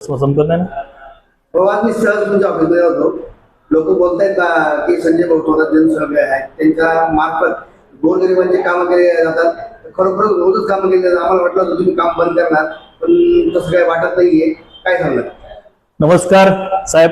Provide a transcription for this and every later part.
संपत नाही ना. हो, आज मी सहज तुमच्या ऑफिसमध्ये होतो. लोक बोलतायत की संजय भाऊ थोरात जनसभा आहेत, त्यांच्या मार्फत गोरगरिबांचे कामं केले जातात. खरोखर रोजच कामं केली जातात. आम्हाला वाटलं होतं तुम्ही काम बंद करणार, पण तसं काही वाटत नाहीये. काय सांगणार? नमस्कार साहेब,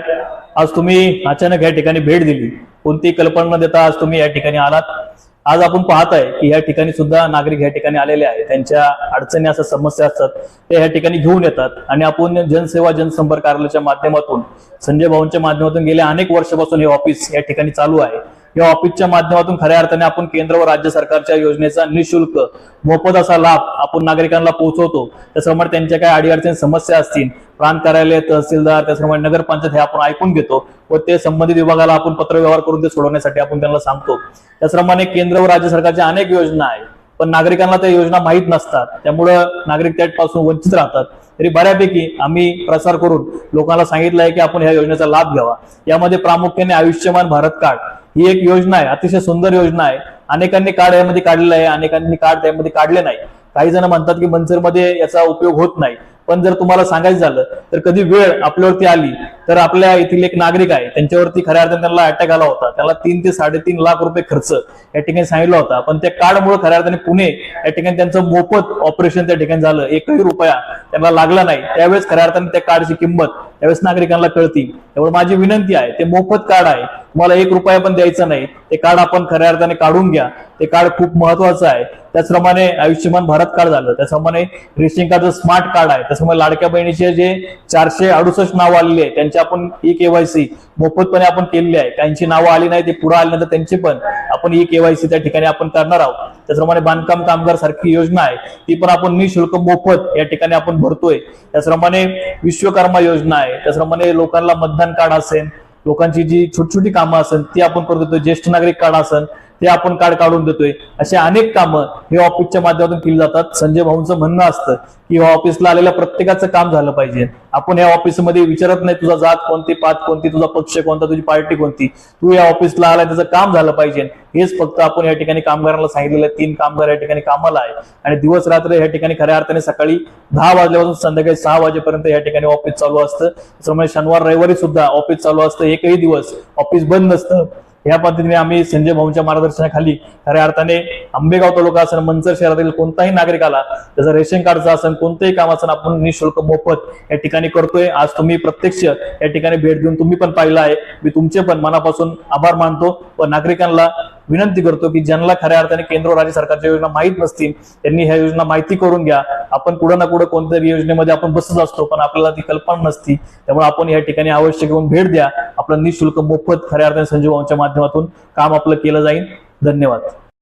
आज तुम्ही अचानक या ठिकाणी भेट दिली, कोणती कल्पना न देता आज तुम्ही या ठिकाणी आलात. आज आपण पाहताय की या ठिकाणी सुद्धा नागरिक या ठिकाणी आलेले आहेत. त्यांच्या अडचणी असतात, समस्या असतात, ते या ठिकाणी घेऊन येतात आणि आपण जनसेवा जनसंपर्क कार्यालयाच्या माध्यमातून, संजय भाऊंच्या माध्यमातून गेल्या अनेक वर्षापासून हे ऑफिस या ठिकाणी चालू आहे. या ऑफिसच्या माध्यमातून खऱ्या अर्थाने आपण केंद्र व राज्य सरकारच्या योजनेचा निःशुल्क मोफत असा लाभ आपण नागरिकांना पोहोचवतो. त्याचप्रमाणे त्यांच्या काही अडीअडचणी समस्या असतील, प्रांत कार्यालय, तहसीलदार, त्याचप्रमाणे नगरपंचायत हे आपण ऐकून घेतो व ते संबंधित विभागाला आपण पत्रव्यवहार करून ते सोडवण्यासाठी आपण त्यांना सांगतो. त्याचप्रमाणे केंद्र व राज्य सरकारच्या अनेक योजना आहेत, पण नागरिकांना त्या योजना माहीत नसतात, त्यामुळं नागरिक त्यापासून वंचित राहतात. तरी बऱ्यापैकी आम्ही प्रसार करून लोकांना सांगितलं आहे की आपण ह्या योजनेचा लाभ घ्यावा. यामध्ये प्रामुख्याने आयुष्यमान भारत कार्ड ही एक योजना आहे, अतिशय सुंदर योजना आहे. अनेकांनी कार्ड यामध्ये काढलेलं आहे, अनेकांनी कार्ड त्यामध्ये काढले नाही. काही जण म्हणतात की मनसेमध्ये याचा उपयोग होत नाही, पण जर तुम्हाला सांगायचं झालं तर कधी वेळ आपल्यावरती आली तर आपल्या येथील एक नागरिक आहे, त्यांच्यावरती खऱ्या अर्थाने त्यांना अटॅक आला होता. त्याला 3 ते 3.5 लाख रुपये खर्च या ठिकाणी सांगितला होता, पण त्या कार्डमुळे खऱ्या अर्थाने पुणे या ठिकाणी त्यांचं मोफत ऑपरेशन त्या ठिकाणी झालं. 1ही रुपया त्यांना लागला नाही. त्यावेळेस खऱ्या अर्थाने त्या कार्डची किंमत त्यावेळेस नागरिकांना कळती. त्यामुळे माझी विनंती आहे, ते मोफत कार्ड आहे, तुम्हाला 1 रुपया पण द्यायचा नाही. ते कार्ड आपण खऱ्या अर्थाने काढून घ्या. ते कार्ड खूप महत्वाचं आहे. त्याचप्रमाणे आयुष्यमान भारत कार्ड झालं, त्याचप्रमाणे रेशन कार्डचं स्मार्ट कार्ड आहे, त्याच्यामुळे लाडक्या बहिणीचे जे 468 नाव आलेले आहे त्यांचे आपण ई-केवायसी मोफतपणे आपण केलेली आहे. काहींची नावं आली नाही, ते पुढे आल्यानंतर त्यांची पण आपण ई-केवायसी त्या ठिकाणी आपण करणार आहोत. त्याचप्रमाणे बांधकाम कामगार सारखी योजना आहे, ती पण आपण निःशुल्क मोफत या ठिकाणी आपण भरतोय. त्याचप्रमाणे विश्वकर्मा योजना आहे, त्याचप्रमाणे लोकांना मतदान कार्ड असेल, लोकांची जी छोटी छोटी कामं असेल ती आपण करून देतोय. ज्येष्ठ नागरिक कार्ड असेल ते आपण कार्ड काढून देतोय. असे अनेक कामं हे ऑफिसच्या माध्यमातून केली जातात. संजय भाऊंचं म्हणणं असतं की या ऑफिसला आलेल्या प्रत्येकाचं काम झालं पाहिजे. आपण या ऑफिसमध्ये विचारत नाही तुझा जात कोणती, पात कोणती, तुझा पक्ष कोणता, तुझी पार्टी कोणती, तू या ऑफिसला आलाय त्याचं काम झालं पाहिजे, हेच फक्त आपण या ठिकाणी कामगारांना सांगितलेलं. 3 कामगार या ठिकाणी कामाला आहे आणि दिवस रात्र या ठिकाणी खऱ्या अर्थाने सकाळी 10 वाजल्यापासून संध्याकाळी 6 वाजेपर्यंत या ठिकाणी ऑफिस चालू असतं. त्याच्यामुळे शनिवार रविवारी सुद्धा ऑफिस चालू असतं, एकही दिवस ऑफिस बंद नसतं. या पद्धतीने आम्ही संजय भाऊंच्या मार्गदर्शनाखाली खऱ्या अर्थाने आंबेगाव तालुका असेल, मंचर शहरातील कोणताही नागरिक आला, त्याचं रेशन कार्डचं असेल, कोणतंही काम असेल, आपण निःशुल्क मोफत या ठिकाणी करतोय. आज तुम्ही प्रत्यक्ष या ठिकाणी भेट देऊन तुम्ही पण पाहिलं आहे. मी तुमचे पण मनापासून आभार मानतो व नागरिकांना विनंती करतो की ज्यांना खऱ्या अर्थाने केंद्र व राज्य सरकारच्या योजना माहीत नसतील त्यांनी ह्या योजना माहिती करून घ्या. आपण कुठं ना कुठं कोणत्याही योजनेमध्ये आपण बसत असतो, पण आपल्याला ती कल्पना नसती. त्यामुळे आपण या ठिकाणी अवश्य घेऊन भेट द्या. आपलं निःशुल्क मोफत खऱ्या अर्थाने संजय भाऊंच्या माध्यमातून काम आपलं केलं जाईल. धन्यवाद.